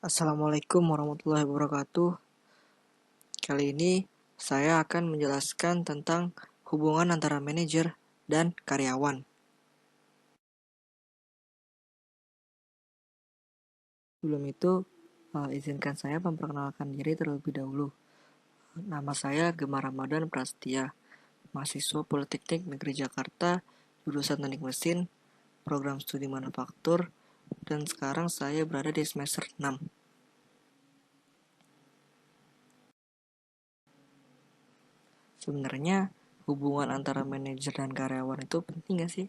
Assalamualaikum warahmatullahi wabarakatuh. Kali ini saya akan menjelaskan tentang hubungan antara manajer dan karyawan. Sebelum itu, izinkan saya memperkenalkan diri terlebih dahulu. Nama saya Gemma Ramadan Prasetya, mahasiswa Politeknik Negeri Jakarta, jurusan Teknik Mesin, program studi manufaktur, dan sekarang saya berada di semester 6. Sebenarnya hubungan antara manajer dan karyawan itu penting gak sih?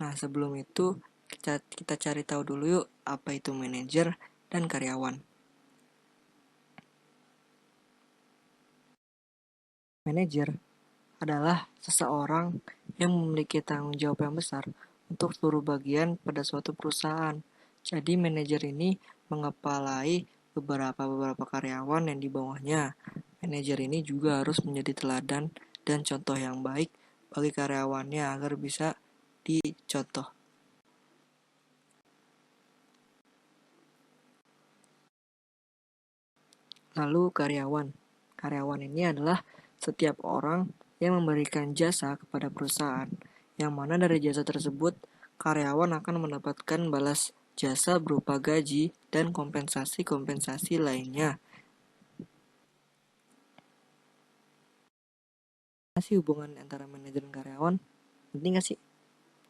Nah, sebelum itu kita cari tahu dulu yuk apa itu manajer dan karyawan. Manajer adalah seseorang yang memiliki tanggung jawab yang besar untuk seluruh bagian pada suatu perusahaan. Jadi manajer ini mengepalai beberapa karyawan yang di bawahnya. Manajer ini juga harus menjadi teladan dan contoh yang baik bagi karyawannya agar bisa dicontoh. Lalu karyawan. Karyawan ini adalah setiap orang yang memberikan jasa kepada perusahaan, yang mana dari jasa tersebut karyawan akan mendapatkan balas jasa berupa gaji dan kompensasi-kompensasi lainnya. Masih hubungan antara manajer dan karyawan penting gak sih?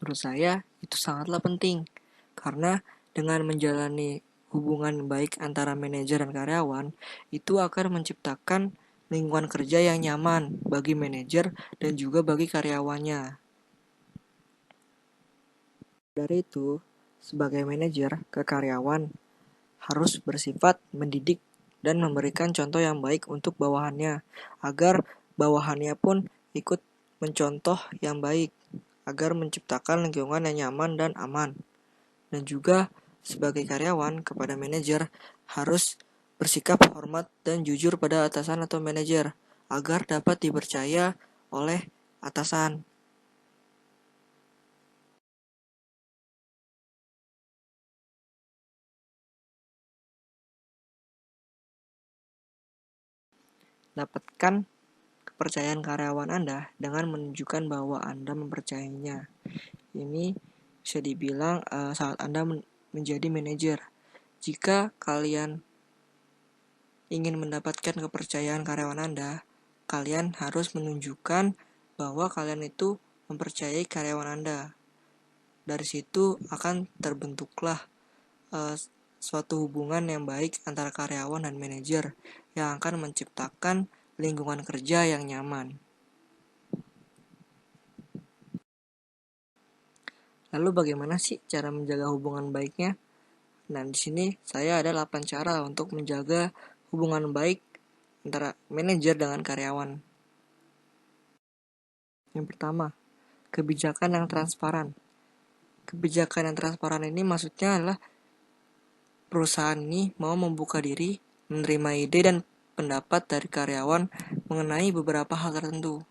Menurut saya itu sangatlah penting, karena dengan menjalani hubungan baik antara manajer dan karyawan, itu akan menciptakan lingkungan kerja yang nyaman bagi manajer dan juga bagi karyawannya. Dari itu, sebagai manajer ke karyawan harus bersifat mendidik dan memberikan contoh yang baik untuk bawahannya, agar bawahannya pun ikut mencontoh yang baik, agar menciptakan lingkungan yang nyaman dan aman. Dan juga sebagai karyawan kepada manajer harus bersikap hormat dan jujur pada atasan atau manajer agar dapat dipercaya oleh atasan. Dapatkan kepercayaan karyawan Anda dengan menunjukkan bahwa Anda mempercayainya. Ini bisa dibilang saat Anda menjadi manajer. Jika kalian ingin mendapatkan kepercayaan karyawan Anda, kalian harus menunjukkan bahwa kalian itu mempercayai karyawan Anda. Dari situ akan terbentuklah suatu hubungan yang baik antara karyawan dan manajer yang akan menciptakan lingkungan kerja yang nyaman. Lalu bagaimana sih cara menjaga hubungan baiknya? Nah, di sini saya ada 8 cara untuk menjaga hubungan baik antara manajer dengan karyawan. Yang pertama, kebijakan yang transparan. Kebijakan yang transparan ini maksudnya adalah perusahaan ini mau membuka diri, menerima ide dan pendapat dari karyawan mengenai beberapa hal tertentu.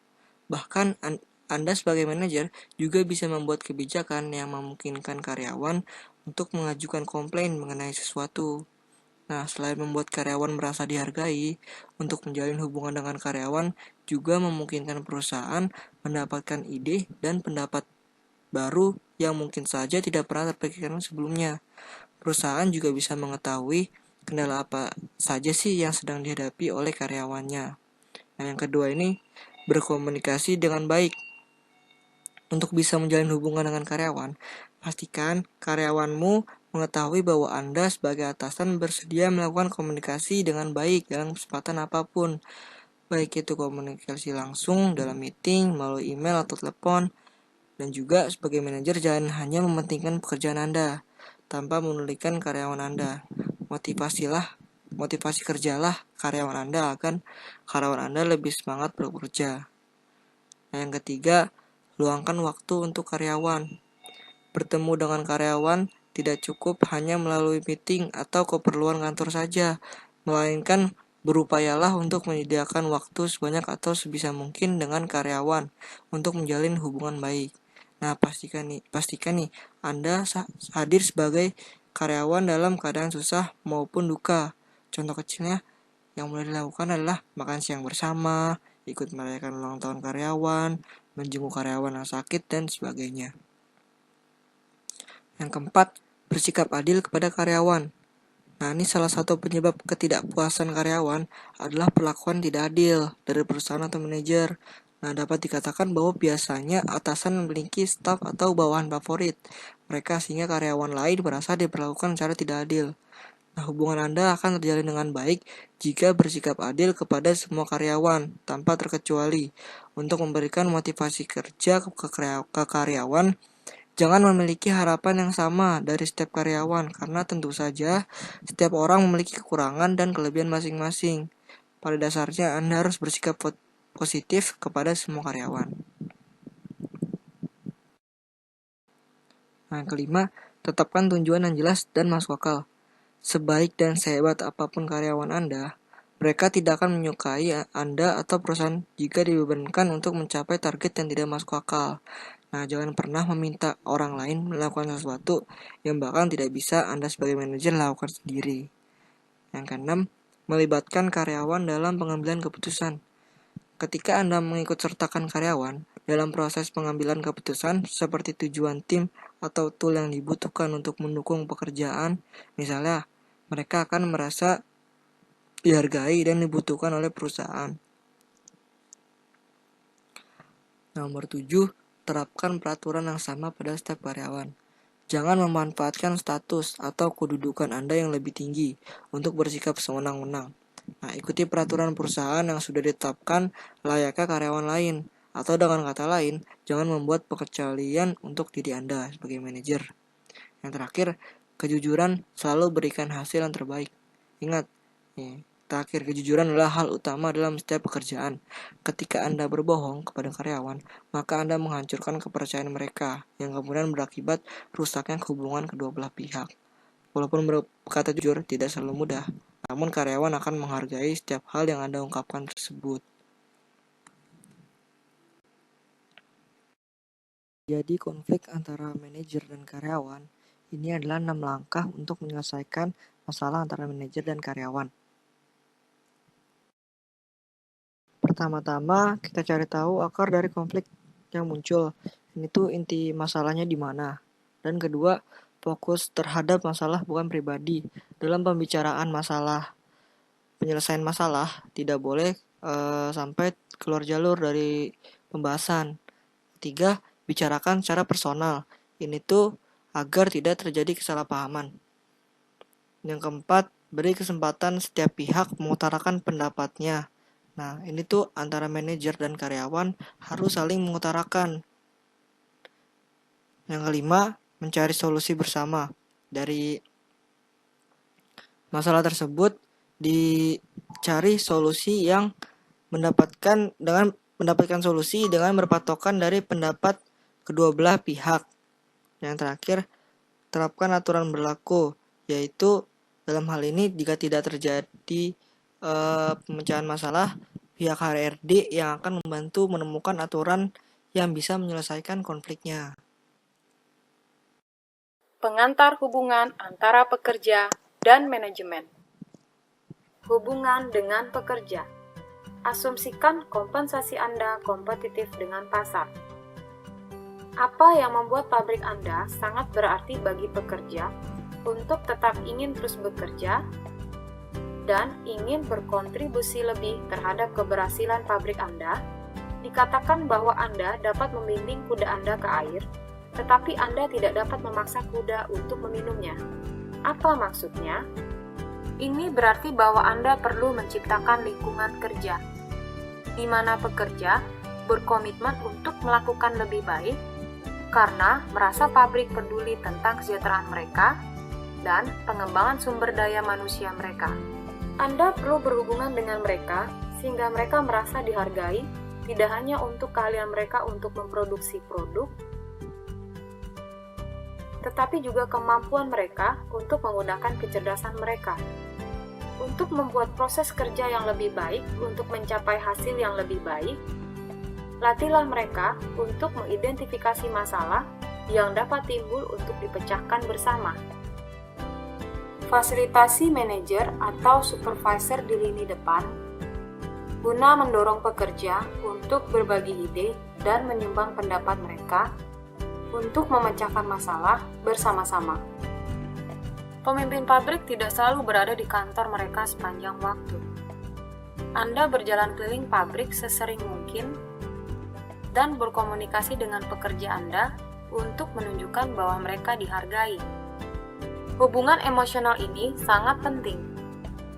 Bahkan Anda sebagai manajer juga bisa membuat kebijakan yang memungkinkan karyawan untuk mengajukan komplain mengenai sesuatu. Nah, selain membuat karyawan merasa dihargai, untuk menjalin hubungan dengan karyawan juga memungkinkan perusahaan mendapatkan ide dan pendapat baru yang mungkin saja tidak pernah terpikirkan sebelumnya. Perusahaan juga bisa mengetahui kendala apa saja sih yang sedang dihadapi oleh karyawannya. Nah, yang kedua ini berkomunikasi dengan baik. Untuk bisa menjalin hubungan dengan karyawan, pastikan karyawanmu mengetahui bahwa Anda sebagai atasan bersedia melakukan komunikasi dengan baik dalam kesempatan apapun. Baik itu komunikasi langsung dalam meeting, melalui email atau telepon. Dan juga sebagai manajer jangan hanya mementingkan pekerjaan Anda tanpa menulikan karyawan Anda. Motivasi kerjalah karyawan Anda akan karyawan Anda lebih semangat bekerja. Nah, yang ketiga, luangkan waktu untuk karyawan. Bertemu dengan karyawan tidak cukup hanya melalui meeting atau keperluan kantor saja, melainkan berupayalah untuk menyediakan waktu sebanyak atau sebisa mungkin dengan karyawan untuk menjalin hubungan baik. Nah, pastikan nih Anda hadir sebagai karyawan dalam keadaan susah maupun duka. Contoh kecilnya yang mulai dilakukan adalah makan siang bersama, ikut merayakan ulang tahun karyawan, menjenguk karyawan yang sakit, dan sebagainya. Yang keempat, bersikap adil kepada karyawan. Nah, ini salah satu penyebab ketidakpuasan karyawan adalah perlakuan tidak adil dari perusahaan atau manajer. Nah, dapat dikatakan bahwa biasanya atasan memiliki staf atau bawahan favorit mereka sehingga karyawan lain merasa diperlakukan secara tidak adil. Nah, hubungan Anda akan terjalin dengan baik jika bersikap adil kepada semua karyawan tanpa terkecuali untuk memberikan motivasi kerja ke karyawan. Jangan memiliki harapan yang sama dari setiap karyawan, karena tentu saja setiap orang memiliki kekurangan dan kelebihan masing-masing. Pada dasarnya, Anda harus bersikap positif kepada semua karyawan. Nah, yang kelima, tetapkan tujuan yang jelas dan masuk akal. Sebaik dan sehebat apapun karyawan Anda, mereka tidak akan menyukai Anda atau perusahaan jika dibebankan untuk mencapai target yang tidak masuk akal. Nah, jangan pernah meminta orang lain melakukan sesuatu yang bahkan tidak bisa Anda sebagai manajer lakukan sendiri. Yang keenam, melibatkan karyawan dalam pengambilan keputusan. Ketika Anda mengikut sertakan karyawan dalam proses pengambilan keputusan seperti tujuan tim atau tool yang dibutuhkan untuk mendukung pekerjaan, misalnya, mereka akan merasa dihargai dan dibutuhkan oleh perusahaan. Nomor 7, terapkan peraturan yang sama pada setiap karyawan. Jangan memanfaatkan status atau kedudukan Anda yang lebih tinggi untuk bersikap sewenang-wenang. Nah, ikuti peraturan perusahaan yang sudah ditetapkan layaknya karyawan lain. Atau dengan kata lain, jangan membuat pengecualian untuk diri Anda sebagai manajer. Yang terakhir, kejujuran selalu berikan hasil yang terbaik. Ingat, terakhir, kejujuran adalah hal utama dalam setiap pekerjaan. Ketika Anda berbohong kepada karyawan, maka Anda menghancurkan kepercayaan mereka, yang kemudian berakibat rusaknya hubungan kedua belah pihak. Walaupun berkata jujur tidak selalu mudah, namun karyawan akan menghargai setiap hal yang Anda ungkapkan tersebut. Jadi konflik antara manajer dan karyawan, ini adalah 6 langkah untuk menyelesaikan masalah antara manajer dan karyawan. Pertama-tama, kita cari tahu akar dari konflik yang muncul. Ini tuh inti masalahnya di mana. Dan kedua, fokus terhadap masalah bukan pribadi. Dalam pembicaraan masalah, penyelesaian masalah, tidak boleh sampai keluar jalur dari pembahasan. Ketiga, bicarakan secara personal. Ini tuh agar tidak terjadi kesalahpahaman. Yang keempat, beri kesempatan setiap pihak mengutarakan pendapatnya. Nah, ini tuh antara manajer dan karyawan harus saling mengutarakan. Yang kelima, mencari solusi bersama. Dari masalah tersebut, dicari solusi yang mendapatkan solusi dengan berpatokan dari pendapat kedua belah pihak. Yang terakhir, terapkan aturan berlaku, yaitu dalam hal ini jika tidak terjadi pemecahan masalah, pihak HRD yang akan membantu menemukan aturan yang bisa menyelesaikan konfliknya. Pengantar hubungan antara pekerja dan manajemen. Hubungan dengan pekerja. Asumsikan kompensasi Anda kompetitif dengan pasar. Apa yang membuat pabrik Anda sangat berarti bagi pekerja untuk tetap ingin terus bekerja dan ingin berkontribusi lebih terhadap keberhasilan pabrik Anda? Dikatakan bahwa Anda dapat membimbing kuda Anda ke air, tetapi Anda tidak dapat memaksa kuda untuk meminumnya. Apa maksudnya? Ini berarti bahwa Anda perlu menciptakan lingkungan kerja, di mana pekerja berkomitmen untuk melakukan lebih baik karena merasa pabrik peduli tentang kesejahteraan mereka dan pengembangan sumber daya manusia mereka. Anda perlu berhubungan dengan mereka sehingga mereka merasa dihargai, tidak hanya untuk keahlian mereka untuk memproduksi produk, tetapi juga kemampuan mereka untuk menggunakan kecerdasan mereka. Untuk membuat proses kerja yang lebih baik, untuk mencapai hasil yang lebih baik, latihlah mereka untuk mengidentifikasi masalah yang dapat timbul untuk dipecahkan bersama. Fasilitasi manajer atau supervisor di lini depan guna mendorong pekerja untuk berbagi ide dan menyumbang pendapat mereka untuk memecahkan masalah bersama-sama. Pemimpin pabrik tidak selalu berada di kantor mereka sepanjang waktu. Anda berjalan keliling pabrik sesering mungkin dan berkomunikasi dengan pekerja Anda untuk menunjukkan bahwa mereka dihargai. Hubungan emosional ini sangat penting.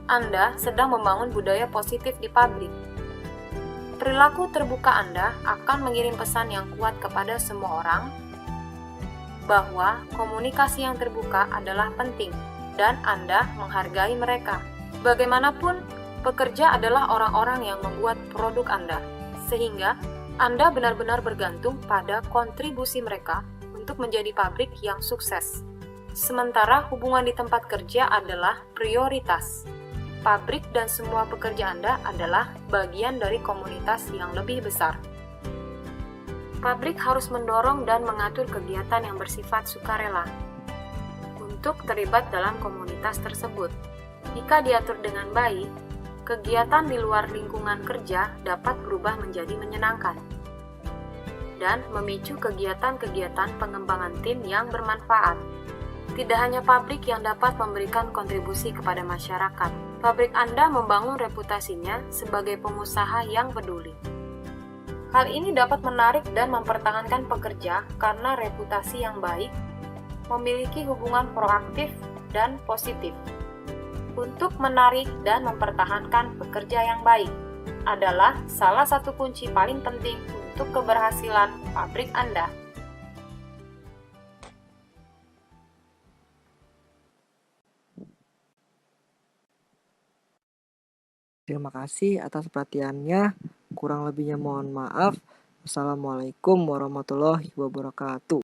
Anda sedang membangun budaya positif di pabrik. Perilaku terbuka Anda akan mengirim pesan yang kuat kepada semua orang bahwa komunikasi yang terbuka adalah penting dan Anda menghargai mereka. Bagaimanapun, pekerja adalah orang-orang yang membuat produk Anda, sehingga Anda benar-benar bergantung pada kontribusi mereka untuk menjadi pabrik yang sukses. Sementara hubungan di tempat kerja adalah prioritas. Pabrik dan semua pekerja Anda adalah bagian dari komunitas yang lebih besar. Pabrik harus mendorong dan mengatur kegiatan yang bersifat sukarela untuk terlibat dalam komunitas tersebut. Jika diatur dengan baik, kegiatan di luar lingkungan kerja dapat berubah menjadi menyenangkan dan memicu kegiatan-kegiatan pengembangan tim yang bermanfaat. Tidak hanya pabrik yang dapat memberikan kontribusi kepada masyarakat, pabrik Anda membangun reputasinya sebagai pengusaha yang peduli. Hal ini dapat menarik dan mempertahankan pekerja karena reputasi yang baik memiliki hubungan proaktif dan positif. Untuk menarik dan mempertahankan pekerja yang baik adalah salah satu kunci paling penting untuk keberhasilan pabrik Anda. Terima kasih atas perhatiannya. Kurang lebihnya mohon maaf. Wassalamualaikum warahmatullahi wabarakatuh.